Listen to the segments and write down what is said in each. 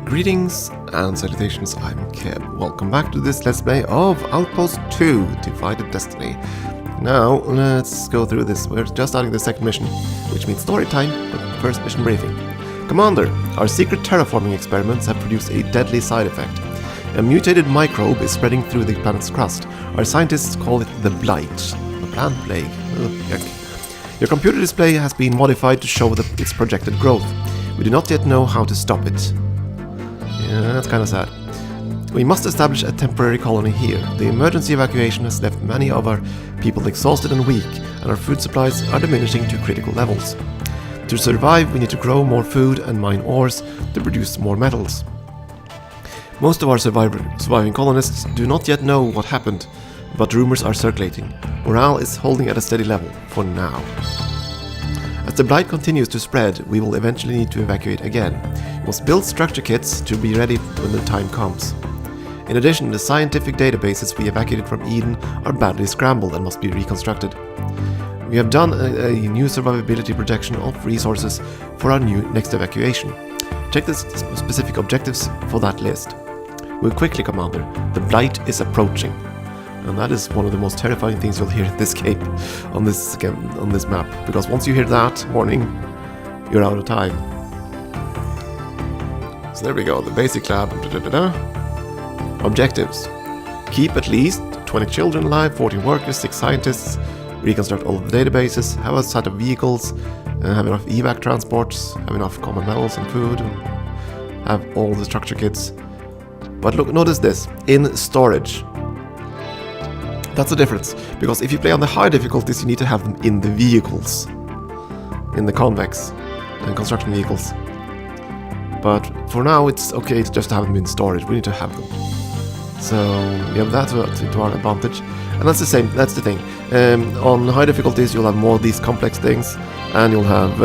Greetings and salutations, I'm Keb. Welcome back to this Let's Play of Outpost 2, Divided Destiny. Now, let's go through this. We're just starting the second mission, which means story time, but first mission briefing. Commander, our secret terraforming experiments have produced a deadly side effect. A mutated microbe is spreading through the planet's crust. Our scientists call it the Blight, the plant plague. Yuck. Your computer display has been modified to show its projected growth. We do not yet know how to stop it. Yeah, that's kind of sad. We must establish a temporary colony here. The emergency evacuation has left many of our people exhausted and weak, and our food supplies are diminishing to critical levels. To survive, we need to grow more food and mine ores to produce more metals. Most of our surviving colonists do not yet know what happened, but rumors are circulating. Morale is holding at a steady level, for now. As the Blight continues to spread, we will eventually need to evacuate again. We must build structure kits to be ready when the time comes. In addition, the scientific databases we evacuated from Eden are badly scrambled and must be reconstructed. We have done a new survivability projection of resources for our next evacuation. Check the specific objectives for that list. Move quickly, Commander. The Blight is approaching. And that is one of the most terrifying things you'll hear in this game, on this map. Because once you hear that warning, you're out of time. So there we go, the basic lab. Objectives. Keep at least 20 children alive, 14 workers, 6 scientists, reconstruct all of the databases, have a set of vehicles, have enough evac transports, have enough common metals and food, and have all the structure kits. But look, notice this, in storage. That's the difference, because if you play on the high difficulties, you need to have them in the vehicles, in the convex and construction vehicles. But for now, it's okay to just have them in storage. We need to have them, so we have that to our advantage. And that's the same. That's the thing. On high difficulties, you'll have more of these complex things, and you'll have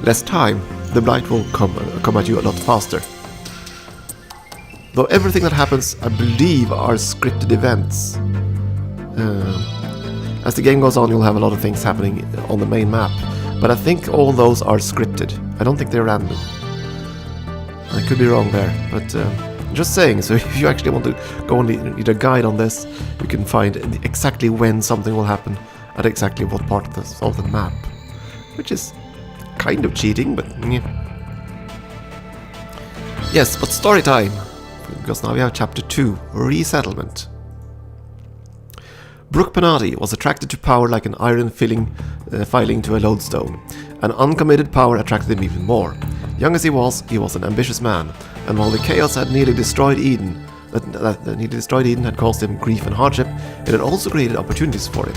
less time. The Blight will come at you a lot faster. Though everything that happens, I believe, are scripted events. As the game goes on, you'll have a lot of things happening on the main map. But I think all those are scripted. I don't think they're random. I could be wrong there, but just saying. So if you actually want to go and read a guide on this, you can find exactly when something will happen at exactly what part of the map. Which is kind of cheating, but yeah. Yes, but story time. Because now we have Chapter 2, Resettlement. Brook Penati was attracted to power like an iron filing to a lodestone. An uncommitted power attracted him even more. Young as he was an ambitious man, and while the chaos had nearly destroyed Eden, had caused him grief and hardship, it had also created opportunities for him.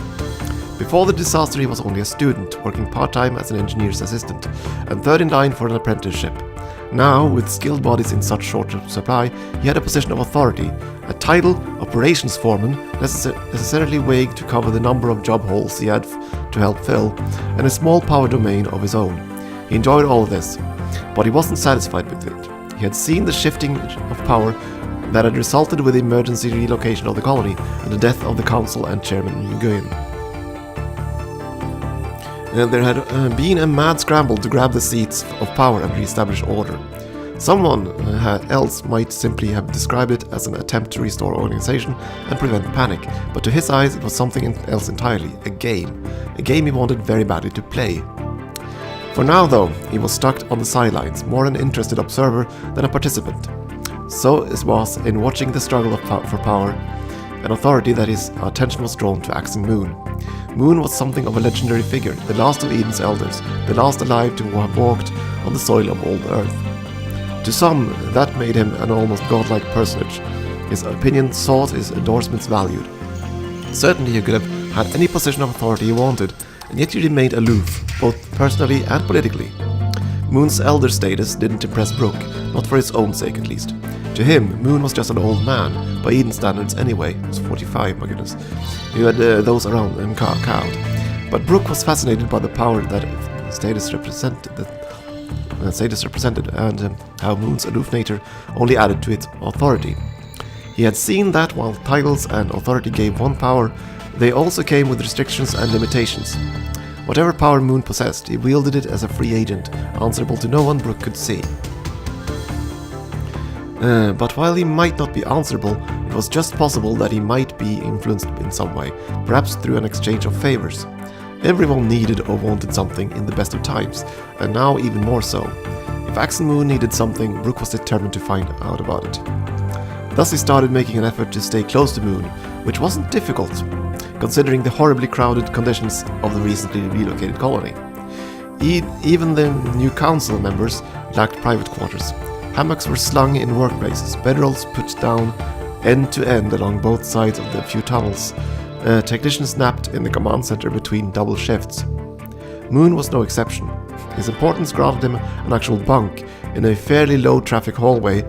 Before the disaster, he was only a student, working part-time as an engineer's assistant, and third in line for an apprenticeship. Now, with skilled bodies in such short supply, he had a position of authority, a title, operations foreman, necessarily vague to cover the number of job holes he had to help fill, and a small power domain of his own. He enjoyed all of this, but he wasn't satisfied with it. He had seen the shifting of power that had resulted with the emergency relocation of the colony and the death of the council and Chairman Nguyen. There had been a mad scramble to grab the seats of power and re-establish order. Someone else might simply have described it as an attempt to restore organization and prevent panic, but to his eyes it was something else entirely, a game he wanted very badly to play. For now though, he was stuck on the sidelines, more an interested observer than a participant. So it was in watching the struggle for power and authority that his attention was drawn to Axon Moon. Moon was something of a legendary figure, the last of Eden's elders, the last alive to have walked on the soil of old Earth. To some, that made him an almost godlike personage. His opinion sought, his endorsements valued. Certainly he could have had any position of authority he wanted, and yet he remained aloof, both personally and politically. Moon's elder status didn't impress Brook, not for his own sake at least. To him, Moon was just an old man, by Eden standards anyway. He was 45, my goodness. He had those around him cowed. But Brook was fascinated by the power that status represented, and how Moon's aloof nature only added to its authority. He had seen that while titles and authority gave one power, they also came with restrictions and limitations. Whatever power Moon possessed, he wielded it as a free agent, answerable to no one Brook could see. But while he might not be answerable, it was just possible that he might be influenced in some way, perhaps through an exchange of favors. Everyone needed or wanted something in the best of times, and now even more so. If Axe and Moon needed something, Brook was determined to find out about it. Thus he started making an effort to stay close to Moon, which wasn't difficult, considering the horribly crowded conditions of the recently relocated colony. Even the new council members lacked private quarters. Hammocks were slung in workplaces, bedrolls put down end to end along both sides of the few tunnels. Technicians napped in the command center between double shifts. Moon was no exception. His importance granted him an actual bunk in a fairly low-traffic hallway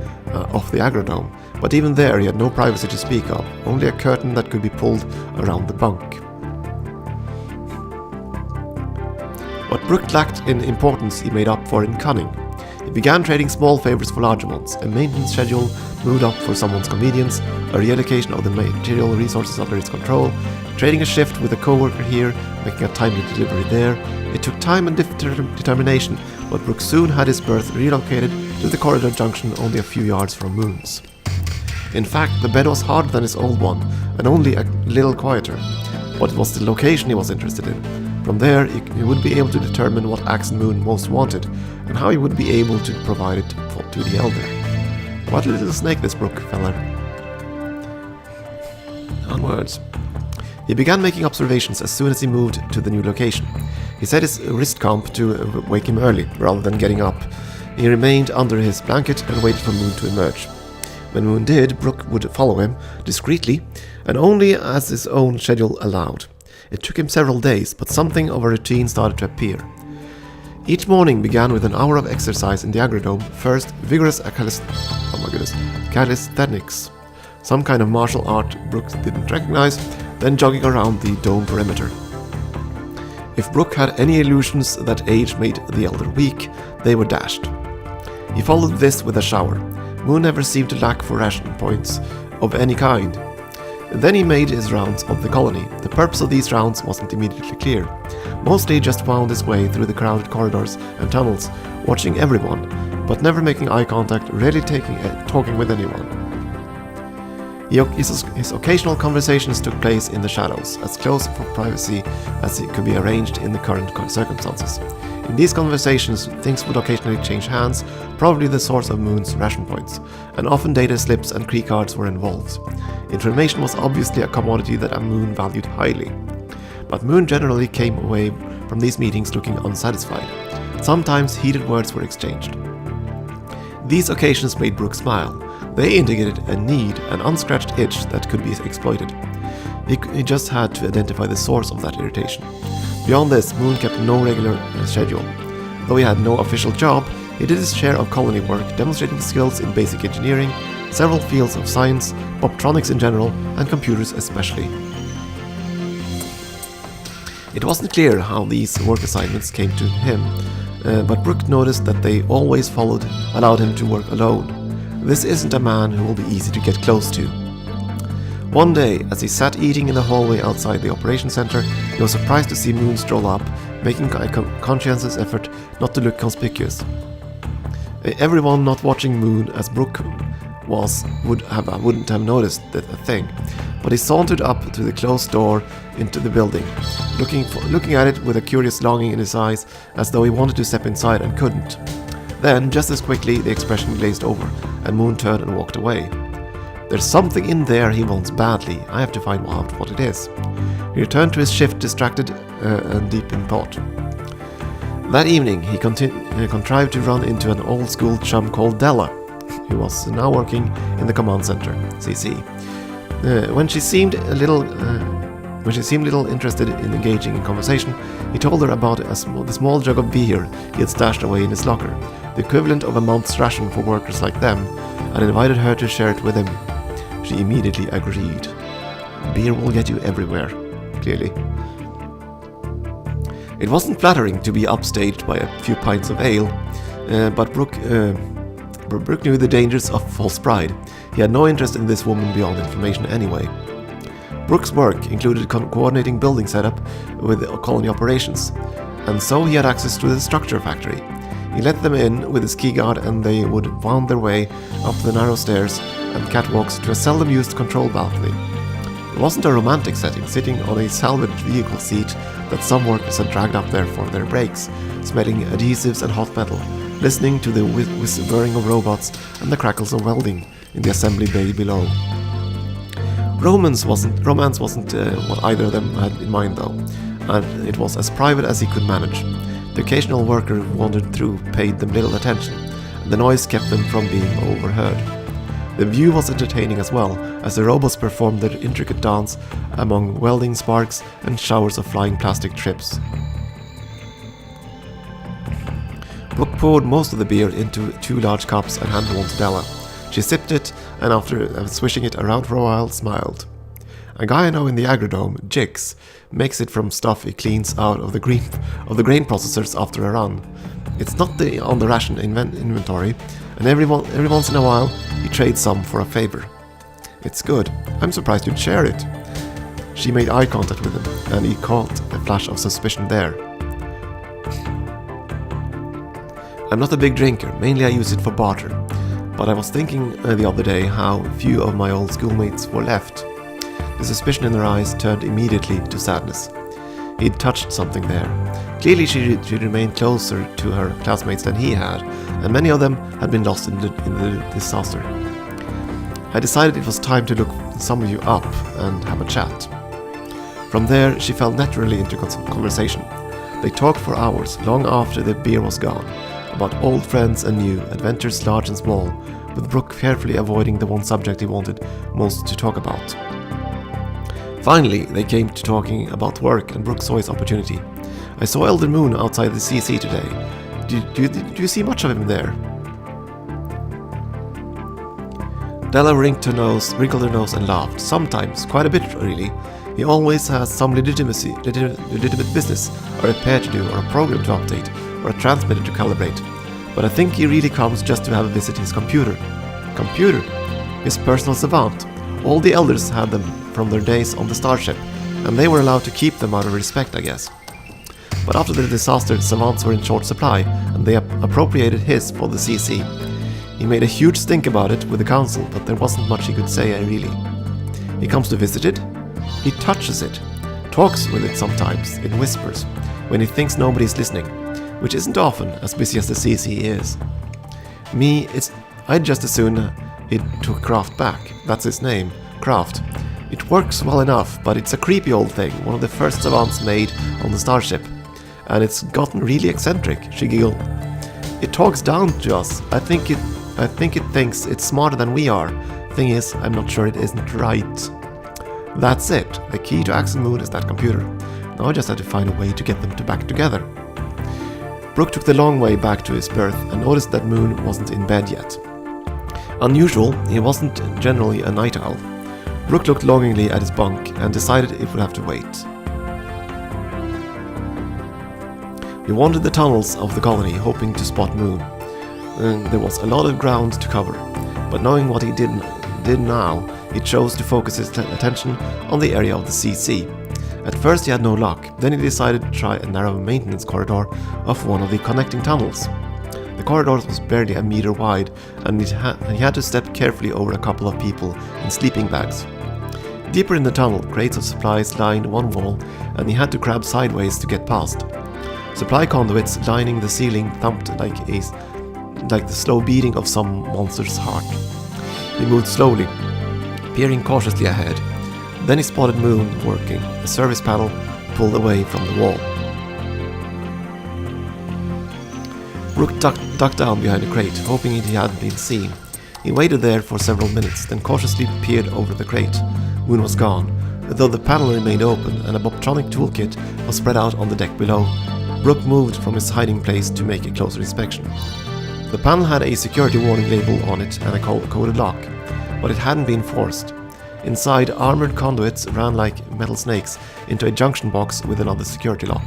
off the Agrodome, but even there he had no privacy to speak of, only a curtain that could be pulled around the bunk. What Brook lacked in importance he made up for in cunning. He began trading small favors for larger ones, a maintenance schedule moved up for someone's convenience, a reallocation of the material resources under his control, trading a shift with a co-worker here, making a timely delivery there. It took time and determination, but Brook soon had his berth relocated to the corridor junction only a few yards from Moon's. In fact, the bed was harder than his old one, and only a little quieter, but it was the location he was interested in. From there, he would be able to determine what Axe and Moon most wanted, and how he would be able to provide it to the Elder. What a little snake this Brook feller. Onwards. He began making observations as soon as he moved to the new location. He set his wrist comp to wake him early, rather than getting up. He remained under his blanket and waited for Moon to emerge. When Moon did, Brook would follow him, discreetly, and only as his own schedule allowed. It took him several days, but something of a routine started to appear. Each morning began with an hour of exercise in the Agrodome, first vigorous calisthenics, some kind of martial art Brook didn't recognize, then jogging around the dome perimeter. If Brook had any illusions that age made the Elder weak, they were dashed. He followed this with a shower. Moon never seemed to lack for ration points of any kind. Then he made his rounds of the colony. The purpose of these rounds wasn't immediately clear. Mostly he just wound his way through the crowded corridors and tunnels, watching everyone, but never making eye contact, rarely talking with anyone. His occasional conversations took place in the shadows, as close for privacy as it could be arranged in the current circumstances. In these conversations, things would occasionally change hands, probably the source of Moon's ration points, and often data slips and key cards were involved. Information was obviously a commodity that Moon valued highly. But Moon generally came away from these meetings looking unsatisfied. Sometimes heated words were exchanged. These occasions made Brook smile. They indicated a need, an unscratched itch that could be exploited. He just had to identify the source of that irritation. Beyond this, Moon kept no regular schedule. Though he had no official job, he did his share of colony work, demonstrating skills in basic engineering, several fields of science, optronics in general, and computers especially. It wasn't clear how these work assignments came to him, but Brook noticed that they always allowed him to work alone. This isn't a man who will be easy to get close to. One day, as he sat eating in the hallway outside the operation center, he was surprised to see Moon stroll up, making a conscientious effort not to look conspicuous. Everyone not watching Moon as Brook wouldn't have noticed a thing, but he sauntered up to the closed door into the building, looking at it with a curious longing in his eyes, as though he wanted to step inside and couldn't. Then, just as quickly, the expression glazed over, and Moon turned and walked away. There's something in there he wants badly. I have to find out what it is. He returned to his shift distracted and deep in thought. That evening, he contrived to run into an old-school chum called Della, who was now working in the command center, CC. When she seemed little interested in engaging in conversation, he told her about the small jug of beer he had stashed away in his locker, the equivalent of a month's ration for workers like them, and invited her to share it with him. She immediately agreed. Beer will get you everywhere, clearly. It wasn't flattering to be upstaged by a few pints of ale, but Brook knew the dangers of false pride. He had no interest in this woman beyond information anyway. Brook's work included coordinating building setup with colony operations, and so he had access to the structure factory. He let them in with his key guard and they would wound their way up the narrow stairs and catwalks to a seldom used control balcony. It wasn't a romantic setting, sitting on a salvaged vehicle seat that some workers had dragged up there for their breaks, smelling adhesives and hot metal, listening to the whirring of robots and the crackles of welding in the assembly bay below. Romance wasn't what either of them had in mind though, and it was as private as he could manage. The occasional worker who wandered through paid them little attention, and the noise kept them from being overheard. The view was entertaining as well, as the robots performed their intricate dance among welding sparks and showers of flying plastic chips. Brooke poured most of the beer into 2 large cups and handed one to Della. She sipped it, and after swishing it around for a while, smiled. A guy I know in the agrodome, Jix, makes it from stuff he cleans out of the grain processors after a run. It's not on the ration inventory, and every once in a while he trades some for a favor. It's good. I'm surprised you'd share it. She made eye contact with him, and he caught a flash of suspicion there. I'm not a big drinker, mainly I use it for barter, but I was thinking the other day how few of my old schoolmates were left. The suspicion in her eyes turned immediately to sadness. He'd touched something there. Clearly she remained closer to her classmates than he had, and many of them had been lost in the disaster. I decided it was time to look some of you up and have a chat. From there, she fell naturally into conversation. They talked for hours, long after the beer was gone, about old friends and new, adventures large and small, with Brooke carefully avoiding the one subject he wanted most to talk about. Finally, they came to talking about work, and Brooke saw his opportunity. I saw Elder Moon outside the CC today. Do you see much of him there? Della wrinkled her nose and laughed. Sometimes, quite a bit really. He always has some legitimate business, or a repair to do, or a program to update, or a transmitter to calibrate. But I think he really comes just to have a visit his computer. Computer? His personal savant. All the elders had them from their days on the starship, and they were allowed to keep them out of respect, I guess. But after the disaster, the savants were in short supply, and they appropriated his for the CC. He made a huge stink about it with the council, but there wasn't much he could say, really. He comes to visit it. He touches it. Talks with it sometimes, in whispers, when he thinks nobody's listening, which isn't often, as busy as the CC is. I'd just as soon he took Kraft back. That's his name, Kraft. It works well enough, but it's a creepy old thing, one of the first savants made on the starship. And it's gotten really eccentric, she giggled. It talks down to us. I think it thinks it's smarter than we are. Thing is, I'm not sure it isn't right. That's it. The key to Axe and Moon is that computer. Now I just have to find a way to get them back together. Brooke took the long way back to his berth and noticed that Moon wasn't in bed yet. Unusual, he wasn't generally a night owl. Brooke looked longingly at his bunk and decided it would have to wait. He wandered the tunnels of the colony, hoping to spot Moon. There was a lot of ground to cover, but knowing what he did now, he chose to focus his attention on the area of the CC. At first he had no luck, then he decided to try a narrow maintenance corridor of one of the connecting tunnels. The corridor was barely a meter wide, and he had to step carefully over a couple of people in sleeping bags. Deeper in the tunnel, crates of supplies lined one wall, and he had to grab sideways to get past. Supply conduits lining the ceiling thumped like the slow beating of some monster's heart. He moved slowly, peering cautiously ahead. Then he spotted Moon working, a service panel pulled away from the wall. Brooke ducked down behind a crate, hoping he hadn't been seen. He waited there for several minutes, then cautiously peered over the crate. Moon was gone, though the panel remained open and a Bobtronic toolkit was spread out on the deck below. Brooke moved from his hiding place to make a closer inspection. The panel had a security warning label on it and a coded lock, but it hadn't been forced. Inside, armored conduits ran like metal snakes into a junction box with another security lock.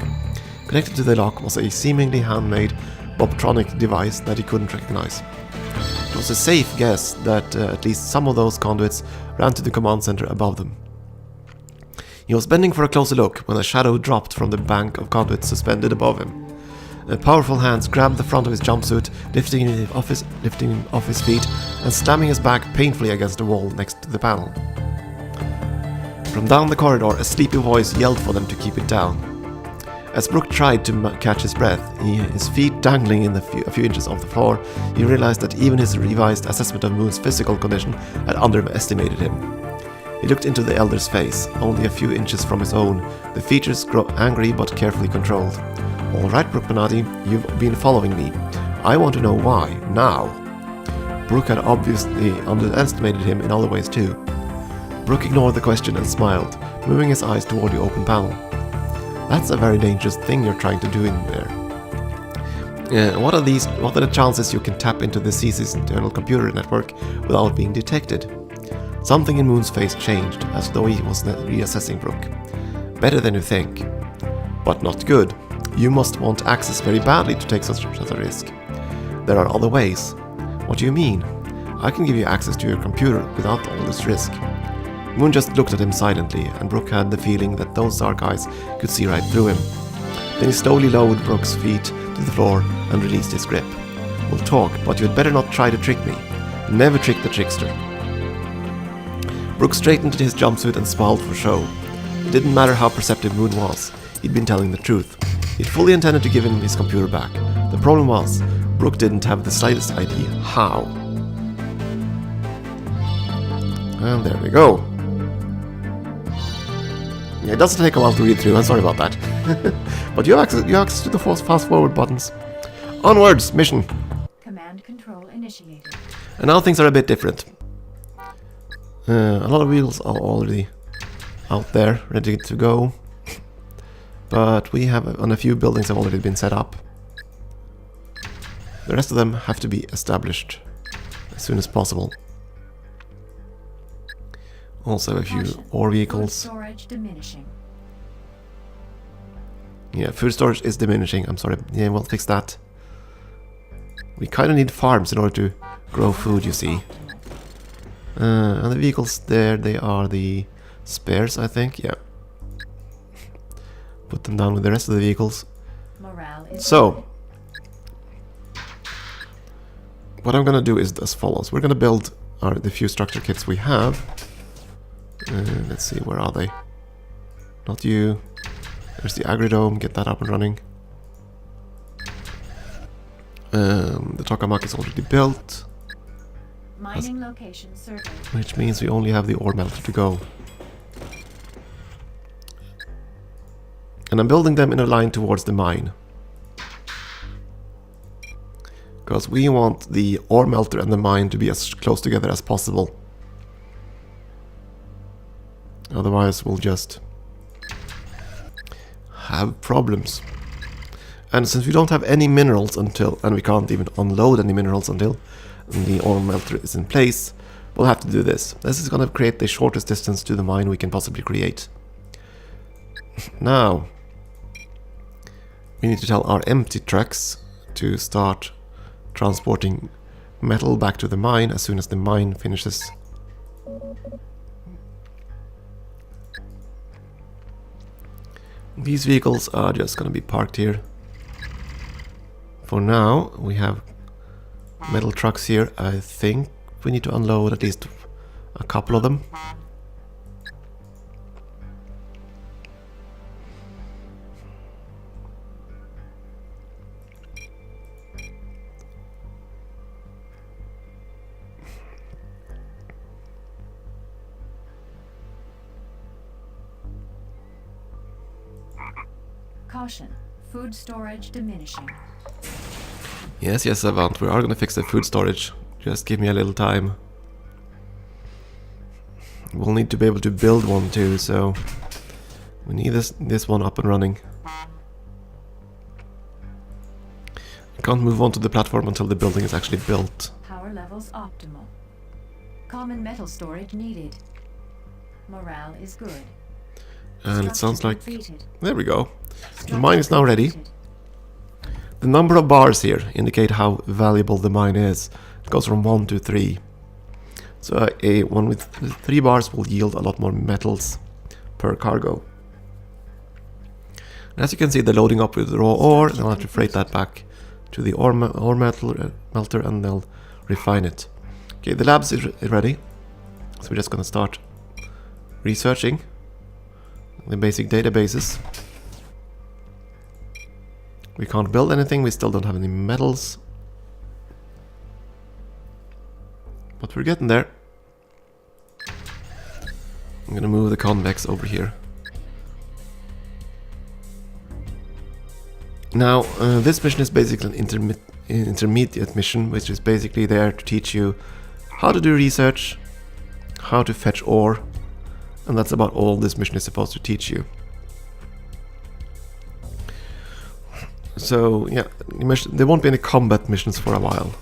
Connected to the lock was a seemingly handmade Bobtronic device that he couldn't recognize. It was a safe guess that at least some of those conduits ran to the command center above them. He was bending for a closer look when a shadow dropped from the bank of conduits suspended above him. Powerful hands grabbed the front of his jumpsuit, lifting him off his feet and slamming his back painfully against the wall next to the panel. From down the corridor, a sleepy voice yelled for them to keep it down. As Brook tried to catch his breath, his feet dangling in a few inches off the floor, he realized that even his revised assessment of Moon's physical condition had underestimated him. He looked into the elder's face, only a few inches from his own, the features angry but carefully controlled. "All right, Brook Benatti, you've been following me. I want to know why, now." Brook had obviously underestimated him in other ways too. Brook ignored the question and smiled, moving his eyes toward the open panel. "That's a very dangerous thing you're trying to do in there. What are the chances you can tap into the CC's internal computer network without being detected?" Something in Moon's face changed, as though he was reassessing Brook. "Better than you think. But not good. You must want access very badly to take such a risk. There are other ways." "What do you mean?" "I can give you access to your computer without all this risk." Moon just looked at him silently, and Brook had the feeling that those dark eyes could see right through him. Then he slowly lowered Brook's feet to the floor and released his grip. "We'll talk, but you'd better not try to trick me. Never trick the trickster." Brook straightened his jumpsuit and smiled for show. It didn't matter how perceptive Moon was. He'd been telling the truth. He'd fully intended to give him his computer back. The problem was, Brook didn't have the slightest idea how. And there we go. Yeah, it doesn't take a while to read through, I'm sorry about that. But you have access to the fast forward buttons. Onwards, mission! Command control initiated. And now things are a bit different. A lot of wheels are already out there, ready to go. But we have, on a few buildings have already been set up. The rest of them have to be established as soon as possible. Also a few ore vehicles. Food storage diminishing. Yeah, food storage is diminishing, I'm sorry. Yeah, we'll fix that. We kind of need farms in order to grow food, you see. And the vehicles there, they are the spares, I think, yeah. Put them down with the rest of the vehicles. Morale is So, what I'm gonna do is as follows. We're gonna build the few structure kits we have. Let's see, where are they? Not you. There's the agridome, get that up and running. The tokamak is already built. mining location survey. Which means we only have the ore melter to go. And I'm building them in a line towards the mine. Because we want the ore melter and the mine to be as close together as possible. Otherwise we'll just have problems. And since we don't have any minerals until, and we can't even unload any minerals until the ore melter is in place, we'll have to do this. This is going to create the shortest distance to the mine we can possibly create. Now, we need to tell our empty trucks to start transporting metal back to the mine as soon as the mine finishes. These vehicles are just going to be parked here. For now, we have metal trucks here. I think we need to unload at least a couple of them. Caution. Food storage diminishing. Yes, Avant, we are gonna fix the food storage. Just give me a little time. We'll need to be able to build one too, so we need this one up and running. I can't move on to the platform until the building is actually built. Power levels optimal. Common metal storage needed. Morale is good. And it sounds like... Completed. There we go. The mine is now ready. The number of bars here indicate how valuable the mine is. It goes from 1 to 3. So a one with 3 bars will yield a lot more metals per cargo. And as you can see, they're loading up with raw ore, and I'll have to freight that back to the ore melter, and they'll refine it. Okay, the labs is ready, so we're just gonna start researching the basic databases. We can't build anything, we still don't have any metals. But we're getting there. I'm gonna move the convex over here. Now, this mission is basically an intermediate mission, which is basically there to teach you how to do research, how to fetch ore, and that's about all this mission is supposed to teach you. So, yeah, there won't be any combat missions for a while,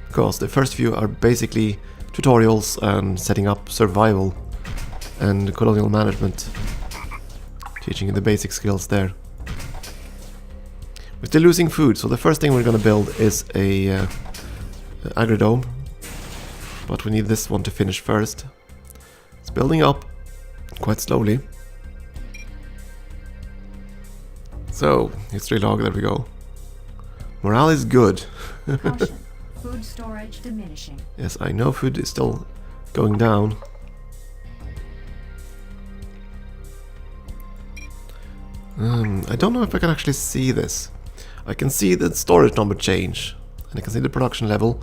because the first few are basically tutorials and setting up survival and colonial management, teaching you the basic skills there. We're still losing food, so the first thing we're going to build is a agrodome, but we need this one to finish first. It's building up quite slowly. So, history log, there we go. Morale is good. Caution. Food storage diminishing. Yes, I know food is still going down. I don't know if I can actually see this. I can see the storage number change, and I can see the production level,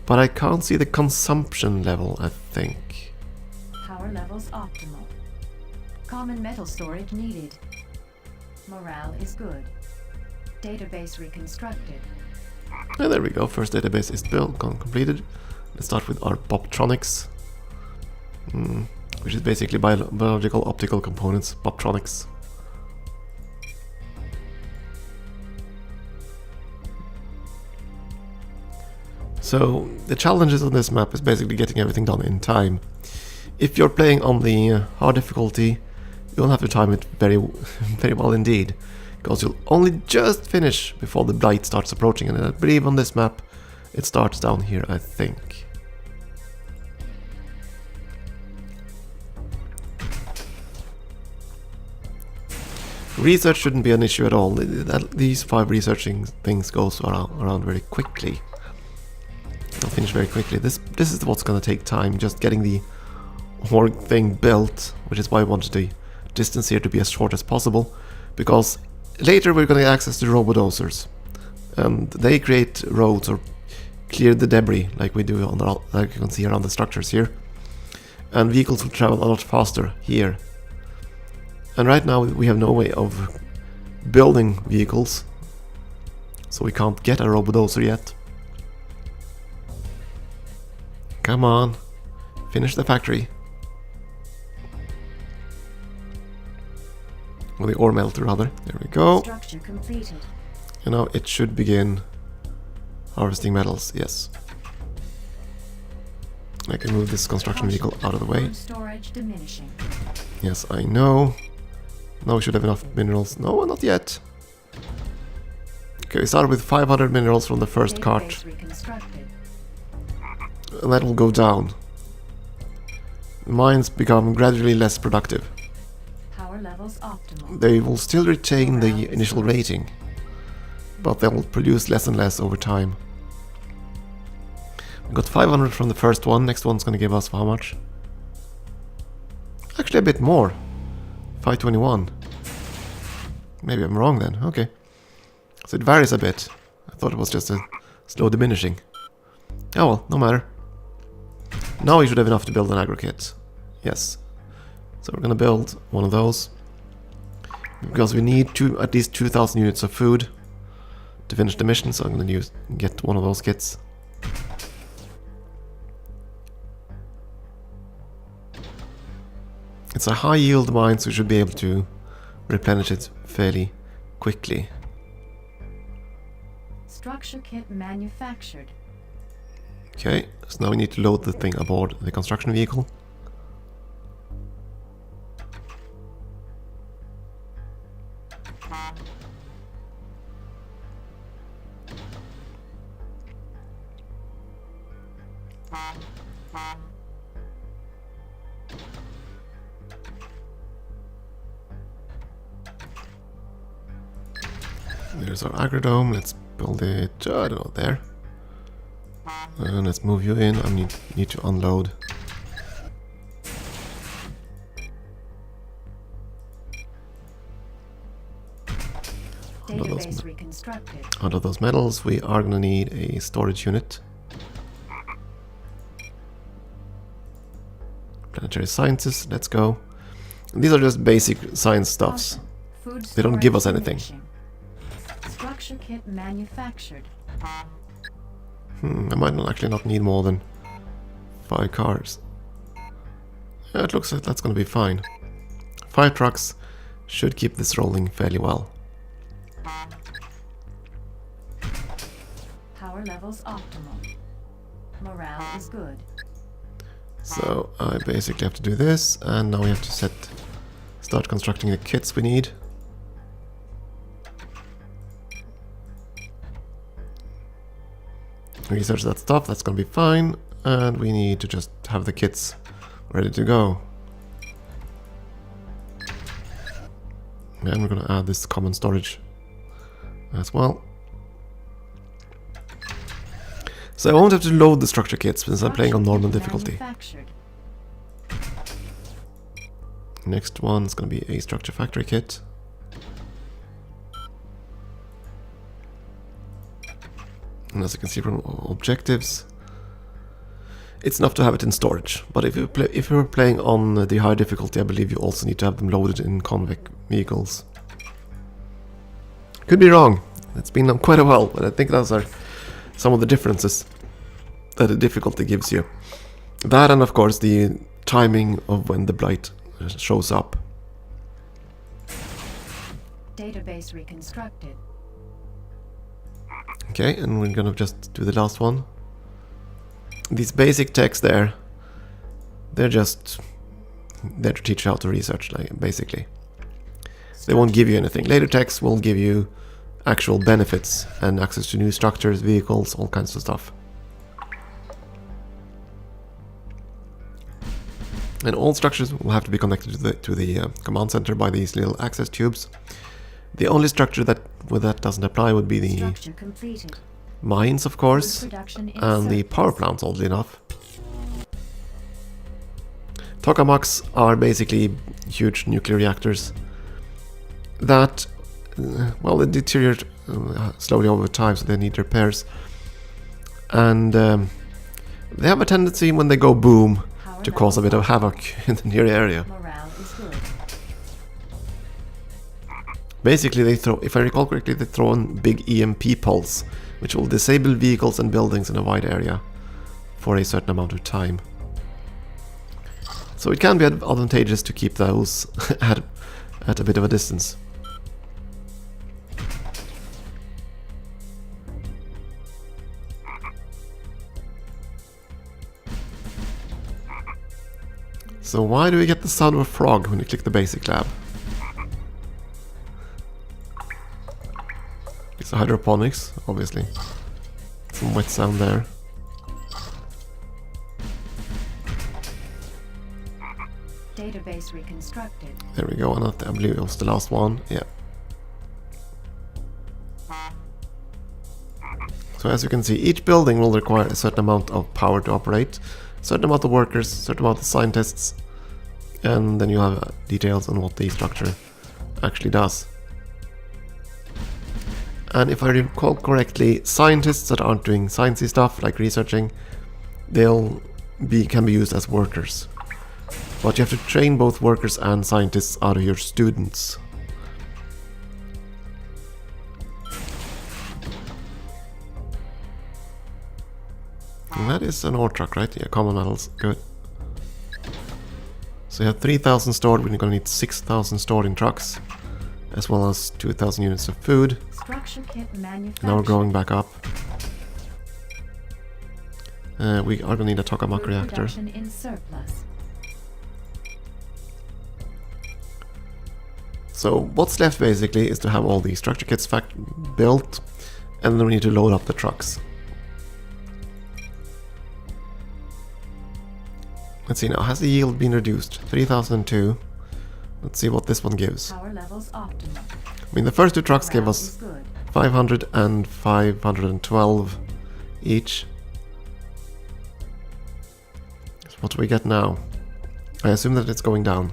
but I can't see the consumption level, I think. Power levels optimal. Common metal storage needed. Morale is good. Database reconstructed. And there we go, first database is built, completed. Let's start with our Boptronics, which is basically biological optical components, Boptronics. So, the challenges on this map is basically getting everything done in time. If you're playing on the hard difficulty, you'll have to time it very, very well indeed, because you'll only just finish before the Blight starts approaching, and I believe on this map it starts down here, I think. Research shouldn't be an issue at all. These 5 researching things goes around very quickly. I'll finish very quickly. This is what's going to take time, just getting the whole thing built, which is why I wanted the distance here to be as short as possible, because later we're going to get access to robodozers, and they create roads or clear the debris like we do on like you can see around the structures here, and vehicles will travel a lot faster here. And right now we have no way of building vehicles, so we can't get a robodozer yet. Come on, finish the factory. Or the ore melter, rather. There we go. Structure completed. And now it should begin harvesting metals, yes. I can move this construction vehicle out of the way. Food storage diminishing. Yes, I know. Now we should have enough minerals. No, not yet. Okay, we started with 500 minerals from the first cart. And that will go down. The mines become gradually less productive. Power levels optimal. They will still retain the initial rating, but they will produce less and less over time. We got 500 from the first one. Next one's going to give us how much? Actually a bit more. 521. Maybe I'm wrong then. Okay. So it varies a bit. I thought it was just a slow diminishing. Oh well, no matter. Now we should have enough to build an agro kit. Yes. So we're gonna build one of those, because we need at least 2,000 units of food to finish the mission, so I'm gonna get one of those kits. It's a high yield mine, so we should be able to replenish it fairly quickly. Structure kit manufactured. Okay, so now we need to load the thing aboard the construction vehicle. Here's our agrodome. Let's build it, I don't know, there. And let's move you in. I need to unload. Database reconstructed. Out of those metals, we are going to need a storage unit. Planetary sciences, let's go. These are just basic science stuffs. They don't give us anything. Structure kit manufactured. I might actually not need more than 5 cars. Yeah, it looks like that's going to be fine. 5 trucks should keep this rolling fairly well. Power levels optimal. Morale is good. So I basically have to do this, and now we have to start constructing the kits we need. Research that stuff, that's gonna be fine, and we need to just have the kits ready to go. And we're gonna add this common storage as well. So I won't have to load the structure kits since I'm playing on normal difficulty. Next one is going to be a structure factory kit. And as you can see from objectives, it's enough to have it in storage. But if you're playing on the high difficulty, I believe you also need to have them loaded in convict vehicles. Could be wrong. It's been quite a while, but I think those are some of the differences that the difficulty gives you. That, and of course the timing of when the Blight shows up. Database reconstructed. Okay, and we're gonna just do the last one. These basic techs there, they're just there to teach you how to research, like, basically. They won't give you anything. Later techs will give you actual benefits and access to new structures, vehicles, all kinds of stuff. And all structures will have to be connected to the command center by these little access tubes. The only structure that doesn't apply would be the mines, of course, and the power plants, oddly enough. Tokamaks are basically huge nuclear reactors that, well, they deteriorate slowly over time, so they need repairs. And they have a tendency, when they go boom, to cause a bit of havoc in the near area. Morale is good. Basically, they throw, if I recall correctly, they throw in big EMP pulse, which will disable vehicles and buildings in a wide area for a certain amount of time. So it can be advantageous to keep those at a bit of a distance. So why do we get the sound of a frog when you click the basic lab? It's a hydroponics, obviously. Some wet sound there. Database reconstructed. There we go, and I believe it was the last one, yeah. So as you can see, each building will require a certain amount of power to operate, certain amount of workers, certain amount of scientists, and then you have details on what the structure actually does. And if I recall correctly, scientists that aren't doing sciencey stuff like researching, can be used as workers. But you have to train both workers and scientists out of your students. And that is an ore truck, right? Yeah, common metals. Good. So you have 3,000 stored, we're going to need 6,000 stored in trucks, as well as 2,000 units of food. Structure kit Now we're going back up. We are going to need a tokamak reactor. In surplus. So what's left basically is to have all the structure kits built, and then we need to load up the trucks. Let's see now, has the yield been reduced? 3002. Let's see what this one gives. Power levels optimal. I mean, the first two trucks gave us 500 and 512 each. So what do we get now? I assume that it's going down.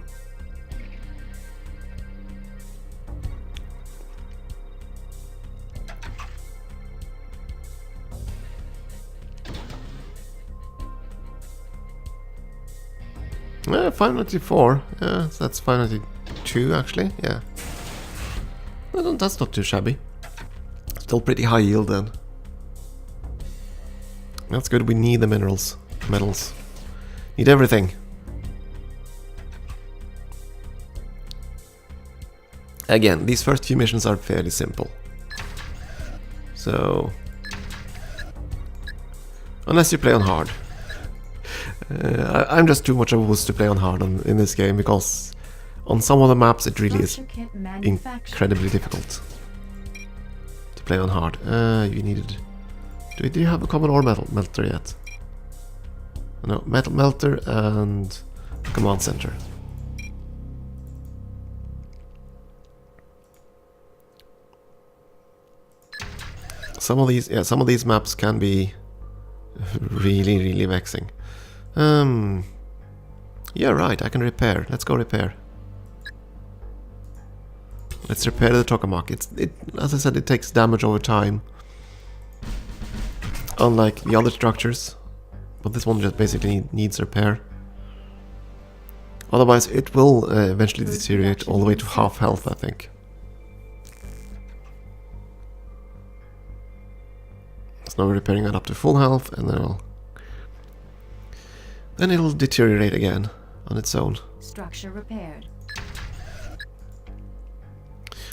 Yeah, 594. Yeah, so that's 592 actually. Yeah. Well, that's not too shabby. Still pretty high yield then. That's good. We need the minerals, metals. Need everything. Again, these first few missions are fairly simple. So, unless you play on hard. I'm just too much of a wuss to play on hard in this game, because on some of the maps it really is incredibly difficult to play on hard. You needed... Do you have a common ore melter yet? No, metal melter and command center. Some of these maps can be really vexing. Yeah, right, I can repair. Let's go repair. Let's repair the tokamak. As I said, it takes damage over time. Unlike the other structures. But this one just basically needs repair. Otherwise, it will eventually deteriorate all the way to half health, I think. So now we're repairing it up to full health, and then it'll deteriorate again on its own. Structure repaired.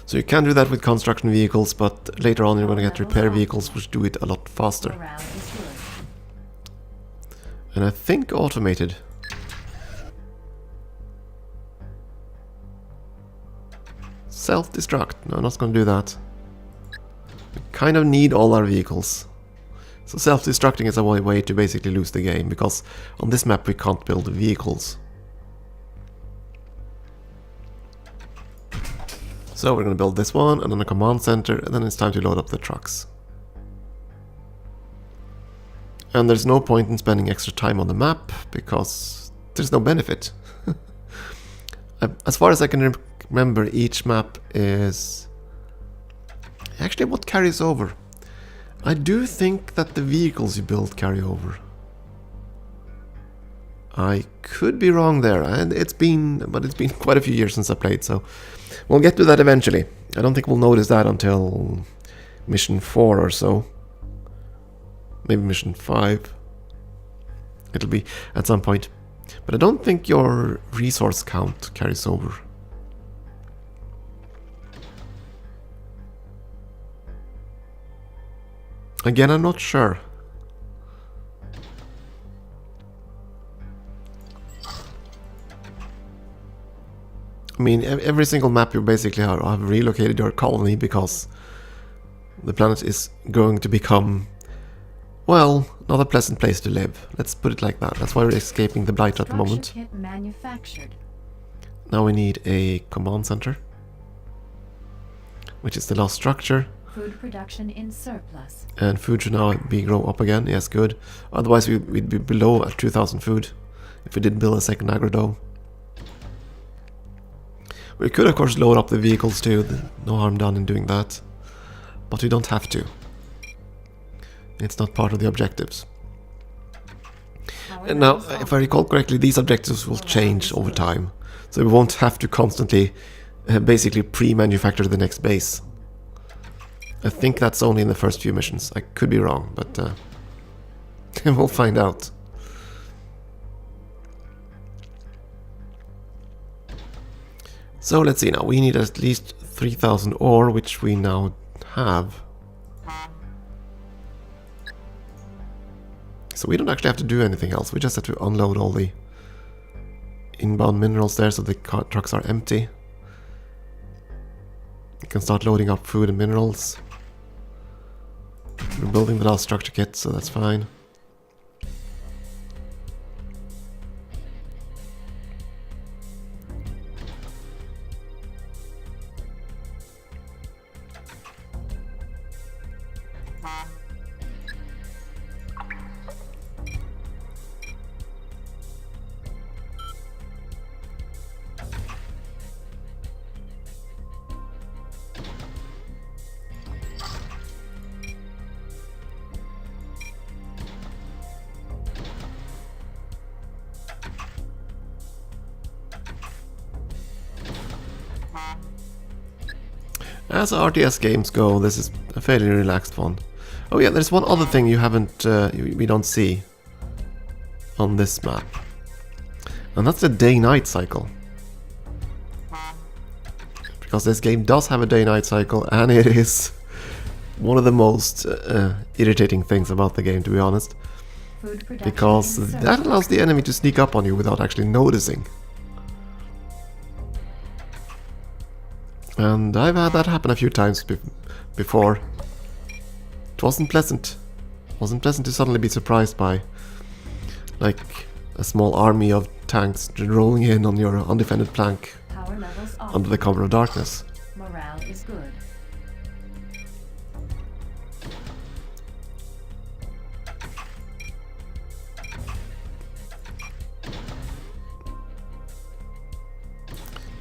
So you can do that with construction vehicles, but later on you're going to get repair vehicles which do it a lot faster. Morale is good. And I think automated. Self-destruct. No, I'm not going to do that. We kind of need all our vehicles. So self-destructing is a way to basically lose the game, because on this map we can't build vehicles. So we're going to build this one, and then a command center, and then it's time to load up the trucks. And there's no point in spending extra time on the map, because there's no benefit. As far as I can remember, each map is... Actually, what carries over? I do think that the vehicles you build carry over. I could be wrong there, and it's been quite a few years since I played, so we'll get to that eventually. I don't think we'll notice that until mission 4 or so. Maybe mission 5. It'll be at some point. But I don't think your resource count carries over. Again, I'm not sure. I mean, every single map you basically have relocated your colony because the planet is going to become, well, not a pleasant place to live. Let's put it like that. That's why we're escaping the Blight at the moment. Kit manufactured. Now we need a command center, which is the last structure. Food production in surplus. And food should now grow up again. Yes, good. Otherwise we'd be below at 2,000 food if we did build a second agro. We could of course load up the vehicles too. No harm done in doing that. But we don't have to. It's not part of the objectives. And now, if I recall correctly, these objectives will change over time. So we won't have to constantly basically pre-manufacture the next base. I think that's only in the first few missions. I could be wrong, but we'll find out. So let's see now. We need at least 3,000 ore, which we now have. So we don't actually have to do anything else. We just have to unload all the inbound minerals there so the trucks are empty. We can start loading up food and minerals. We're building the last structure kit, so that's fine. As RTS games go, this is a fairly relaxed one. Oh yeah, there's one other thing you haven't, we don't see on this map. And that's the day-night cycle. Because this game does have a day-night cycle, and it is one of the most irritating things about the game, to be honest. Because that allows the enemy to sneak up on you without actually noticing. And I've had that happen a few times before. It wasn't pleasant. It wasn't pleasant to suddenly be surprised by, like, a small army of tanks rolling in on your undefended flank under the cover of darkness. Morale is good.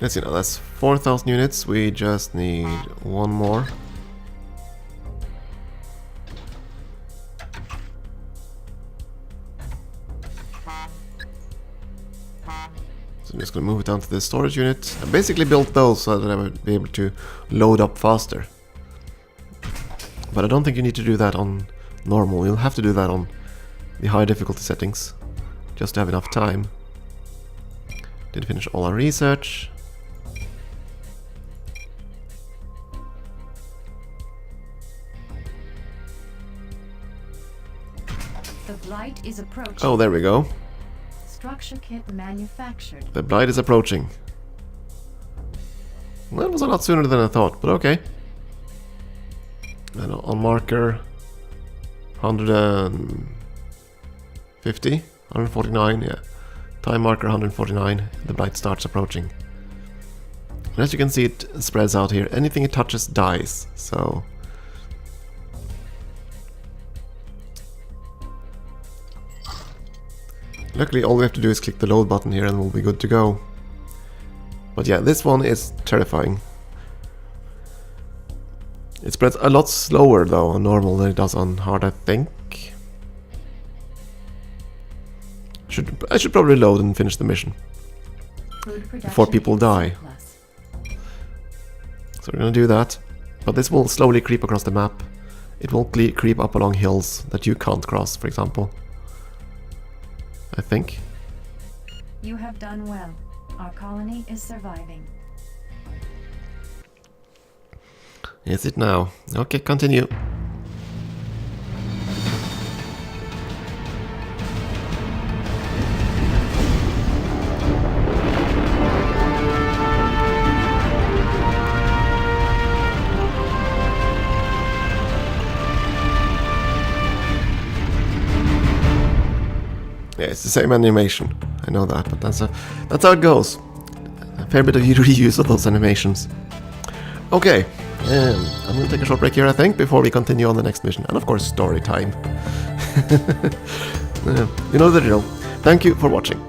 Let's see now, that's 4,000 units. We just need one more. So I'm just going to move it down to the storage unit. I basically built those so that I would be able to load up faster. But I don't think you need to do that on normal. You'll have to do that on the high difficulty settings, just to have enough time. Did finish all our research. The Blight is approaching. Oh, there we go. Structure kit manufactured. The Blight is approaching. Well, that was a lot sooner than I thought, but okay. And on marker 150, 149, yeah. Time marker 149, the Blight starts approaching. And as you can see, it spreads out here. Anything it touches dies, so... Luckily, all we have to do is click the load button here and we'll be good to go. But yeah, this one is terrifying. It spreads a lot slower though on normal than it does on hard, I think. I should probably load and finish the mission before people die. So we're gonna do that. But this will slowly creep across the map. It will creep up along hills that you can't cross, for example. I think. You have done well. Our colony is surviving. Is it now? Okay, continue. Yeah, it's the same animation. I know that, but that's how it goes. A fair bit of reuse of those animations. Okay, I'm gonna take a short break here, I think, before we continue on the next mission. And of course, story time. You know the drill. Thank you for watching.